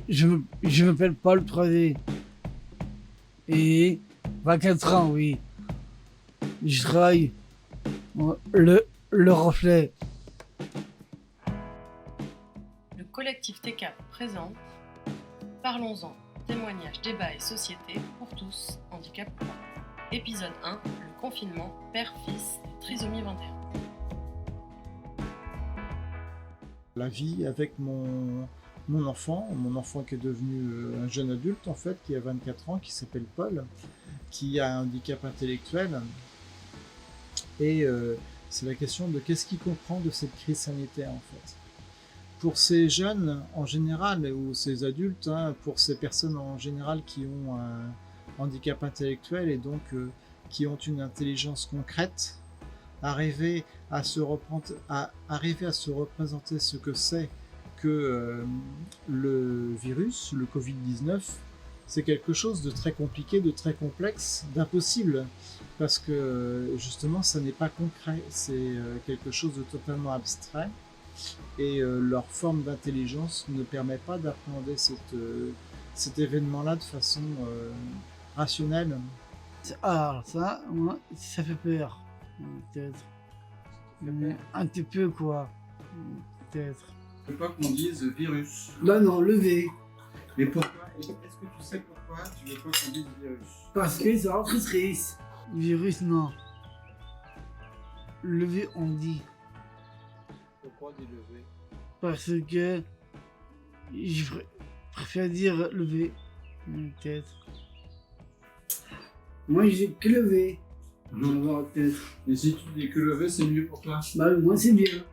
Je m'appelle Paul 3D. Et 24 ans, oui. Je travaille le reflet. Le collectif TECAP présente Parlons-en, témoignages, débats et société pour tous, handicap ou pas. Épisode 1, le confinement, père-fils, trisomie 21. La vie avec mon enfant qui est devenu un jeune adulte en fait, qui a 24 ans, qui s'appelle Paul, qui a un handicap intellectuel. Et c'est la question de qu'est-ce qu'il comprend de cette crise sanitaire en fait. Pour ces jeunes en général, ou ces adultes, pour ces personnes en général qui ont un handicap intellectuel et donc qui ont une intelligence concrète, arriver à se représenter ce que c'est que le virus, le Covid-19, c'est quelque chose de très compliqué, de très complexe, d'impossible, parce que justement ça n'est pas concret, c'est quelque chose de totalement abstrait, et leur forme d'intelligence ne permet pas d'appréhender cet événement-là de façon rationnelle. Alors ça, moi, ça fait peur, peut-être. Mais un petit peu quoi, peut-être. Je veux pas qu'on dise virus. Non, le V. Mais pourquoi? Est-ce que tu sais pourquoi tu veux pas qu'on dise virus? Parce que c'est très triste. Virus, non. Le V, on dit. Pourquoi dire le V? Parce que je préfère dire le V, peut-être. Moi, j'ai que le V. Peut-être. Et si tu dis que le V, c'est mieux pour toi? Bah, moi, c'est bien.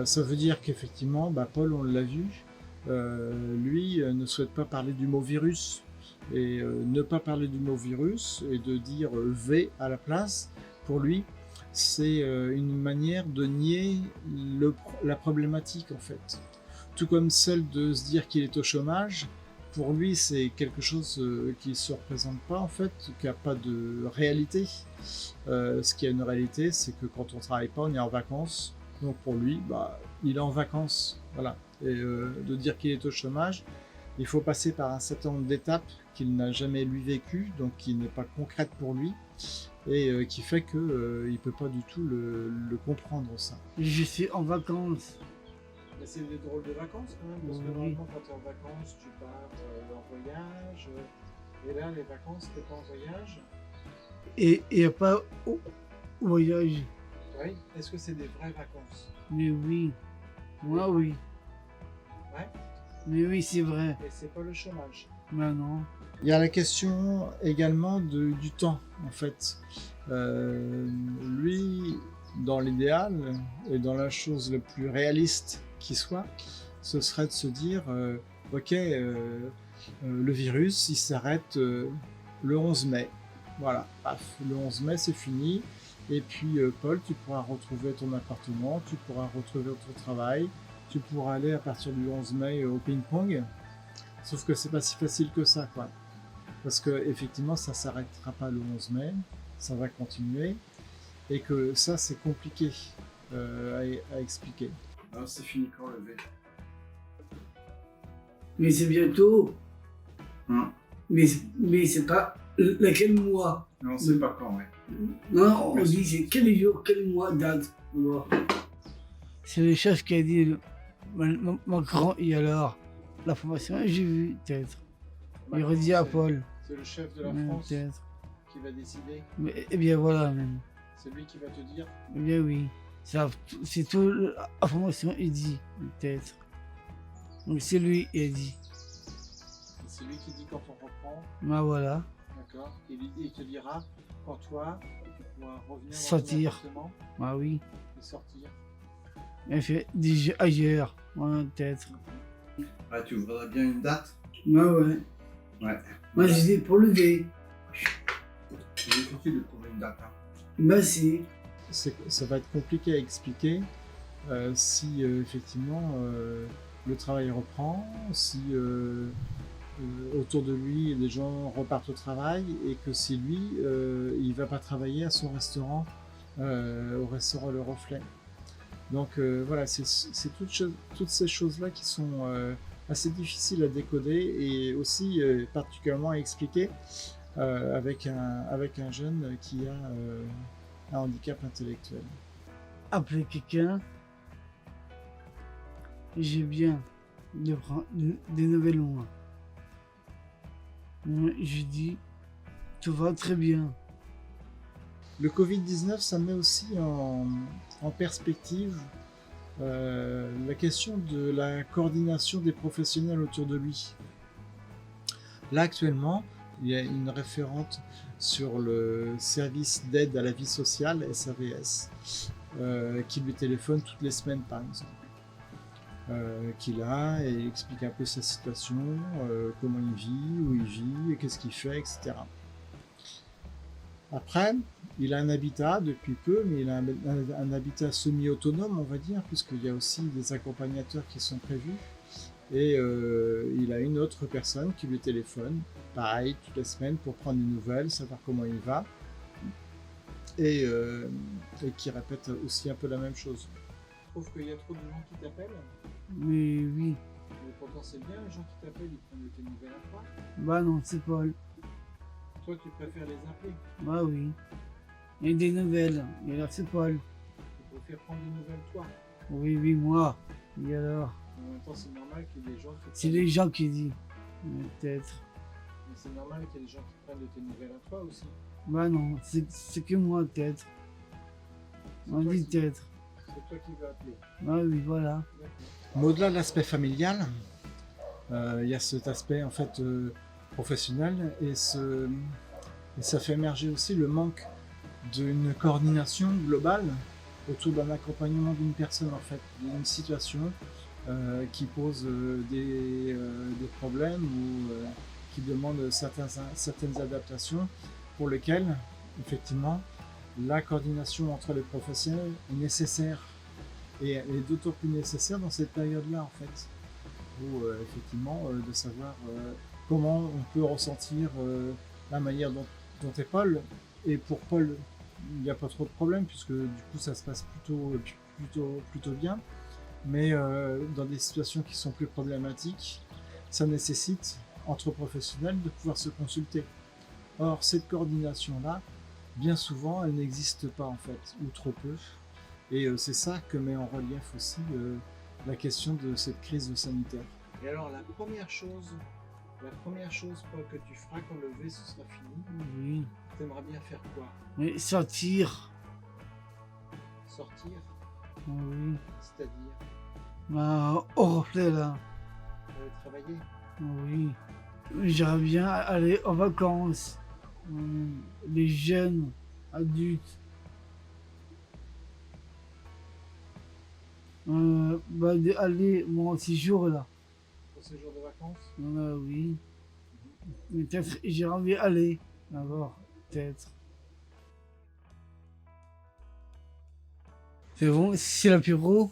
Ça veut dire qu'effectivement, Paul, on l'a vu, lui ne souhaite pas parler du mot virus. Et ne pas parler du mot virus et de dire V à la place, pour lui, c'est une manière de nier la problématique en fait. Tout comme celle de se dire qu'il est au chômage, pour lui c'est quelque chose qui ne se représente pas en fait, qui n'a pas de réalité. Ce qui a une réalité, c'est que quand on ne travaille pas, on est en vacances. Donc pour lui, il est en vacances, voilà. Et de dire qu'il est au chômage, il faut passer par un certain nombre d'étapes qu'il n'a jamais lui vécues, donc qui n'est pas concrète pour lui, et qui fait qu'il ne peut pas du tout le comprendre ça. Je suis en vacances. Mais c'est des drôles de vacances quand même, parce que Oui. normalement quand tu es en vacances, tu pars en voyage, et là les vacances, tu n'es pas en voyage. Et pas au voyage. Oui. Est-ce que c'est des vraies vacances? Mais oui. Moi, oui. Ouais. Mais oui, c'est vrai. Et c'est pas le chômage. Mais non. Il y a la question également du temps, en fait. Lui, dans l'idéal, et dans la chose la plus réaliste qui soit, ce serait de se dire, ok, le virus, il s'arrête le 11 mai. Voilà, paf, le 11 mai, c'est fini. Et puis, Paul, tu pourras retrouver ton appartement, tu pourras retrouver ton travail, tu pourras aller à partir du 11 mai au ping-pong. Sauf que c'est pas si facile que ça, quoi. Parce que effectivement, ça s'arrêtera pas le 11 mai, ça va continuer, et que ça, c'est compliqué à expliquer. Alors c'est fini quand le V? Mais c'est bientôt. Hum. Mais c'est pas laquelle mois. Non, on sait pas quand, ouais. Non, on dit c'est quel jour, quel mois, date. Voilà. C'est le chef qui a dit Macron, et alors la formation, j'ai vu, peut-être. Il redit à Paul. C'est le chef de la France Peut-être. qui va décider. Mais, eh bien voilà, même. C'est lui qui va te dire. Eh bien oui. C'est tout la formation, il dit, peut-être. Donc c'est lui, il dit. C'est lui qui dit quand on reprend. Bah voilà. D'accord. Il te dira quand toi, tu pourras revenir Sortir. dans ton appartement Bah oui. et sortir. Il fait des jeux ailleurs. Voilà, peut-être. Ah, tu voudrais bien une date? Bah ouais. Ouais. Moi, je dis pour le V. C'est difficile de trouver une date. Hein. Bah si. Ça va être compliqué à expliquer si effectivement le travail reprend, si autour de lui des gens repartent au travail et que si lui il va pas travailler à son restaurant, au restaurant Le Reflet. Donc voilà, c'est toutes ces choses-là qui sont assez difficile à décoder et aussi particulièrement à expliquer avec un jeune qui a un handicap intellectuel. Appeler quelqu'un, j'ai bien de prendre des nouvelles loin. Moi, je dis, tout va très bien. Le Covid-19, ça met aussi en perspective la question de la coordination des professionnels autour de lui. Là, actuellement, il y a une référente sur le service d'aide à la vie sociale, SAVS, qui lui téléphone toutes les semaines, par exemple. Qu'il a et explique un peu sa situation, comment il vit, où il vit, qu'est-ce qu'il fait, etc. Après, il a un habitat depuis peu, mais il a un habitat semi-autonome, on va dire, puisqu'il y a aussi des accompagnateurs qui sont prévus. Et il a une autre personne qui lui téléphone, pareil, toutes les semaines pour prendre des nouvelles, savoir comment il va, et qui répète aussi un peu la même chose. Tu trouves qu'il y a trop de gens qui t'appellent? Mais oui, Mais pourtant c'est bien, les gens qui t'appellent, ils prennent de tes nouvelles à toi. bah non, c'est Paul. Toi, tu préfères les appeler. Bah oui. Il y a des nouvelles, et alors c'est Paul. Tu préfères prendre des nouvelles toi. Oui, moi. Et alors, En même temps, c'est normal qu'il y ait des gens qui c'est les gens qui disent, peut-être. Mais c'est normal qu'il y ait des gens qui prennent de tes nouvelles à toi aussi. Bah non, c'est que moi, peut-être. On toi dit qui- peut-être. C'est toi qui veux appeler. Bah oui, voilà. D'accord. Mais au-delà de l'aspect familial, il y a cet aspect en fait professionnel et ça fait émerger aussi le manque d'une coordination globale autour d'un accompagnement d'une personne en fait, d'une situation qui pose des problèmes ou qui demande certaines adaptations pour lesquelles effectivement la coordination entre les professionnels est nécessaire et d'autant plus nécessaire dans cette période-là en fait, où effectivement de savoir comment on peut ressentir la manière dont est Paul. Et pour Paul, il n'y a pas trop de problème puisque du coup ça se passe plutôt bien. Mais dans des situations qui sont plus problématiques, ça nécessite entre professionnels de pouvoir se consulter. Or cette coordination-là, bien souvent, elle n'existe pas en fait, ou trop peu. Et c'est ça que met en relief aussi la question de cette crise sanitaire. Et alors, la première chose, Paul, que tu feras quand le V ce sera fini, Oui. t'aimerais bien faire quoi? Mais sortir. Sortir? Oui. C'est-à-dire Bah, au reflet là. aller travailler? Oui. J'aimerais bien aller en vacances. Les jeunes, adultes. Bah, aller, mon séjour là. Pour ces jours de vacances? Oui. Peut-être j'ai envie d'aller. D'abord, peut-être. C'est bon, c'est l'apéro.